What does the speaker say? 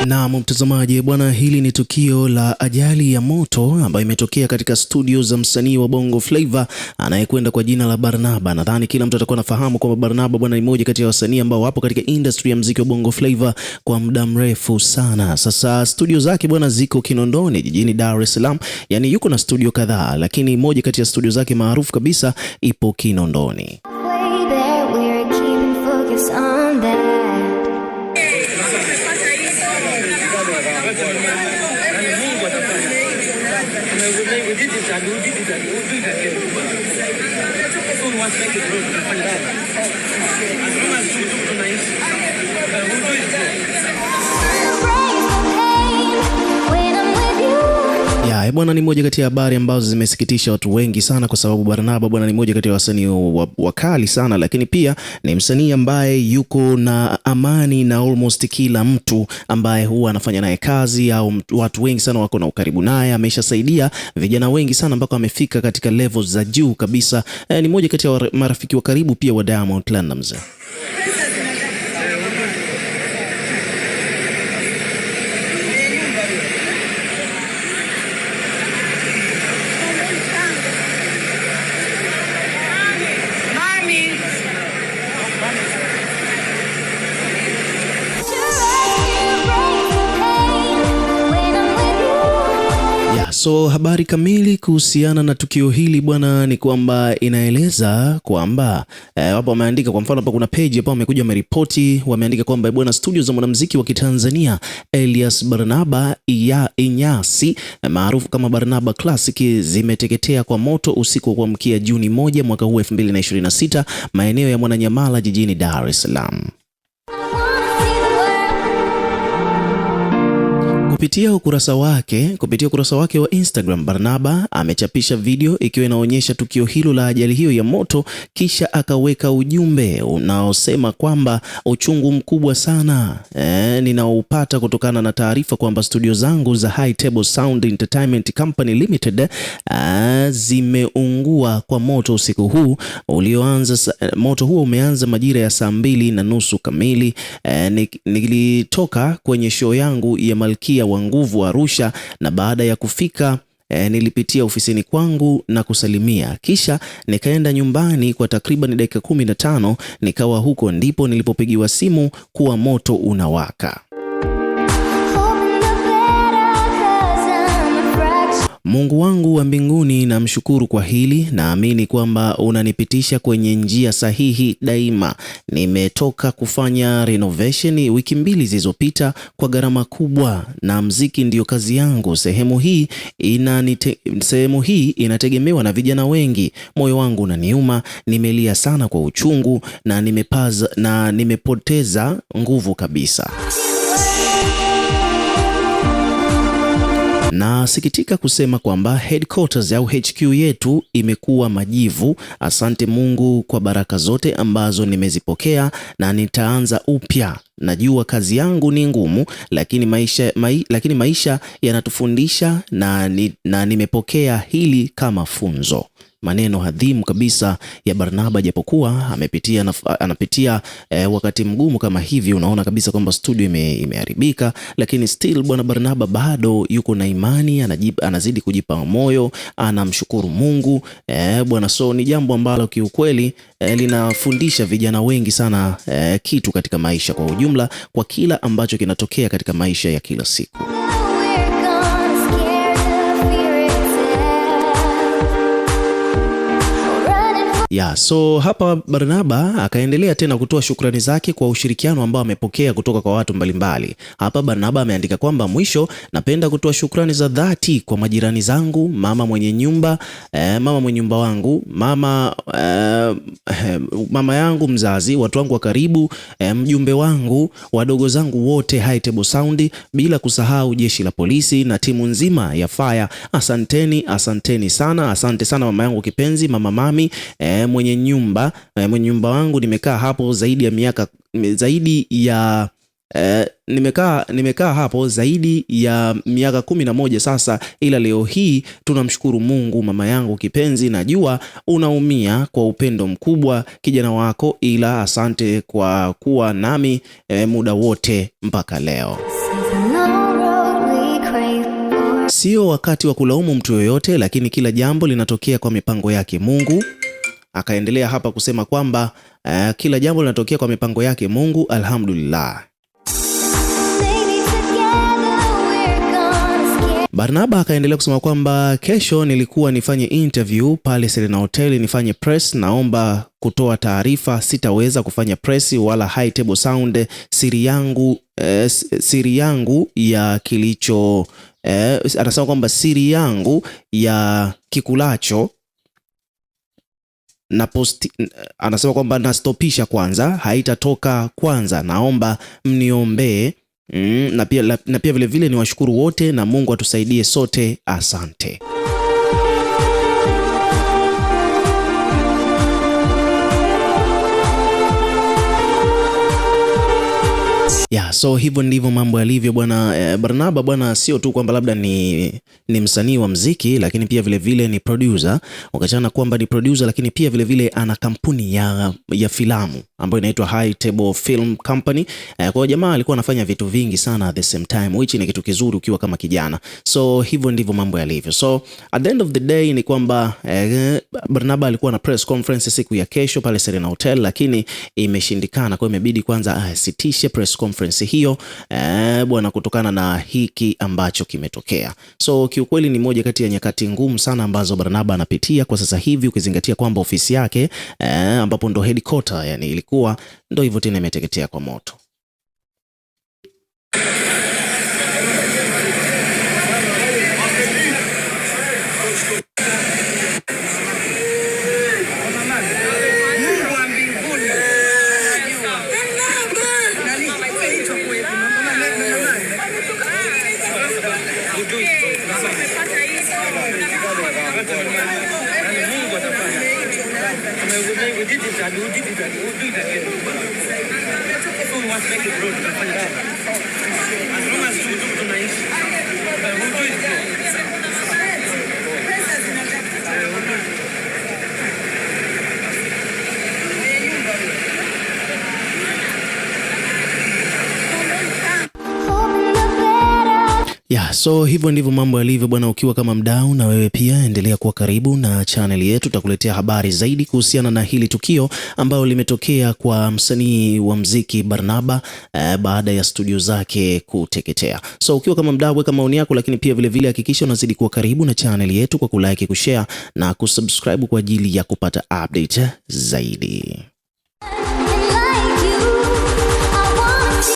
Na mtazamaji bwana, hili ni tukio la ajali ya moto ambayo imetokea katika studio za msanii wa Bongo Flava anayekwenda kwa jina la Barnaba. Nadhani kila mtu atakuwa anafahamu kwamba Barnaba bwana ni mmoja kati ya wasanii ambao wapo katika industry ya muziki wa Bongo Flava kwa muda mrefu sana. Sasa studio zake bwana ziko Kinondoni jijini Dar es Salaam. Yani yuko na studio kadhaa, lakini moja kati ya studio zake maarufu kabisa ipo Kinondoni. Bwana ni moja kati ya habari ambazo zimesikitisha watu wengi sana, kwa sababu Barnaba bwana ni moja kati ya wasanii wakali sana, lakini pia ni msanii ambaye yuko na amani na almost kila mtu ambaye huwa anafanya naye kazi, au watu wengi sana wako na ukaribu naye. Ameshasaidia vijana wengi sana mpaka amefika katika levels za juu kabisa. Ni moja kati ya marafiki wa karibu pia wa Diamond Platnumz. So habari kamili kuhusiana na tukio hili bwana ni kwamba inaeleza kwamba hapo wameandika, kwa mfano hapa kuna page hapo wamekuja wameripoti, wameandika kwamba bwana studio za mwanamuziki wa Kitanzania Elias Barnaba ya Inyasi maarufu kama Barnaba Classic zimeteketea kwa moto usiku wa kuamkia Juni 1 mwaka huu 2026 maeneo ya Mwananyamala jijini Dar es Salaam. Kupitia ukurasa wake wa Instagram, Barnaba amechapisha video ikiwa inaonyesha tukio hilo la ajali hiyo ya moto, kisha akaweka ujumbe unaosema kwamba uchungu mkubwa sana ninaoupata kutokana na taarifa kwamba studio zangu za High Table Sound Entertainment Company Limited zimeungua kwa moto usiku huu ulioanza. Moto huo umeanza majira ya saa 2:30 kamili. Nilitoka kwenye show yangu ya Malkia wa Nguvu Arusha, na baada ya kufika nilipitia ofisini kwangu na kusalimia, kisha nikaenda nyumbani kwa takriban dakika 15. Nikawa huko ndipo nilipopigiwa simu kuwa moto unawaka. Mungu wangu wa mbinguni, namshukuru kwa hili. Naamini kwamba unanipitisha kwenye njia sahihi daima. Nimetoka kufanya renovation wiki 2 zilizopita kwa gharama kubwa, na mziki ndiyo kazi yangu. Sehemu hii inategemewa na vijana wengi. Moyo wangu unaniuma, nimelia sana kwa uchungu na nimepoteza nguvu kabisa. Na sikitika kusema kwamba headquarters au HQ yetu imekuwa majivu. Asante Mungu kwa baraka zote ambazo nimezipokea, na nitaanza upya. Najua kazi yangu ni ngumu, lakini maisha yanatufundisha na nimepokea hili kama funzo. Maneno hadhimu kabisa ya Barnaba, japokuwa anapitia wakati mgumu kama hivi. Unaona kabisa kwamba studio imeharibika, lakini still bwana Barnaba bado yuko na imani, anazidi kujipa moyo, anamshukuru Mungu bwana. So ni jambo ambalo kiukweli linafundisha vijana wengi sana kitu katika maisha kwa ujumla, kwa kila ambacho kinatokea katika maisha ya kila siku. So hapa Barnaba akaendelea tena kutoa shukrani zake kwa ushirikiano ambao amepokea kutoka kwa watu mbalimbali. Hapa Barnaba ameandika kwamba mwisho, napenda kutoa shukrani za dhati kwa majirani zangu, mama mwenye nyumba wangu, mama yangu mzazi, watu wangu wa karibu, mjumbe wangu, wadogo zangu wote High Table Sound, bila kusahau jeshi la polisi na timu nzima ya fire. Asanteni sana. Asante sana mama yangu kipenzi, mama Mami, mwenye nyumba wangu. Nimekaa hapo zaidi ya miaka 11 sasa, ila leo hii tunamshukuru Mungu. Mama yangu kipenzi, najua unaumia kwa upendo mkubwa kijana wako, ila asante kwa kuwa nami muda wote mpaka leo. Sio wakati wa kulaumu mtu yoyote, lakini kila jambo linatokea kwa mipango yake Mungu. Akaendelea hapa kusema kwamba kila jambo linatokea kwa mipango yake Mungu, alhamdulillah. Barnaba akaendelea kusema kwamba kesho nilikuwa nifanye interview pale Serena Hotel, nifanye press, naomba kutoa taarifa, sitaweza kufanya press wala high table sound. Siri yangu ya kilicho anasema kwamba siri yangu ya kikulacho na anasema kwamba nastopisha kwanza, haitatoka kwanza, naomba mniombee. Na pia vile vile ni washukuru wote na Mungu atusaidie sote, asante. So hivyo ndivyo mambo yalivyo bwana. Barnaba bwana sio tu kwamba labda ni msanii wa muziki, lakini pia vile vile ni producer. Ukachana kwamba ni producer, lakini pia vile vile ana kampuni ya filamu ambayo inaitwa High Table Film Company. Kwa jamaa alikuwa anafanya vitu vingi sana at the same time, which ni kitu kizuri ukiwa kama kijana. So hivyo ndivyo mambo yalivyo. So at the end of the day ni kwamba Barnaba alikuwa na press conference siku ya kesho pale Serena Hotel, lakini imeshindikana. Kwa imebidi kwanza asitishe press conference hiyo bwana, kutokana na hiki ambacho kimetokea. So kiukweli ni moja kati ya nyakati ngumu sana ambazo Barnaba anapitia kwa sasa hivi, ukizingatia kwamba ofisi yake ambapo ndo headquarter yani ilikuwa ndo hivyo tena imeteketea kwa moto. So hivyo ndivyo mambo yalivyo bwana. Ukiwa kama mdau, na wewe pia endelea kuwa karibu na channel yetu, tutakuletea habari zaidi kuhusiana na hili tukio ambalo limetokea kwa msanii wa muziki Barnaba baada ya studio zake kuteketea. So ukiwa kama mdau, weka maoni yako, lakini pia vile vile hakikisha unazidi kuwa karibu na channel yetu kwa kulike, kushare na kusubscribe kwa ajili ya kupata update zaidi.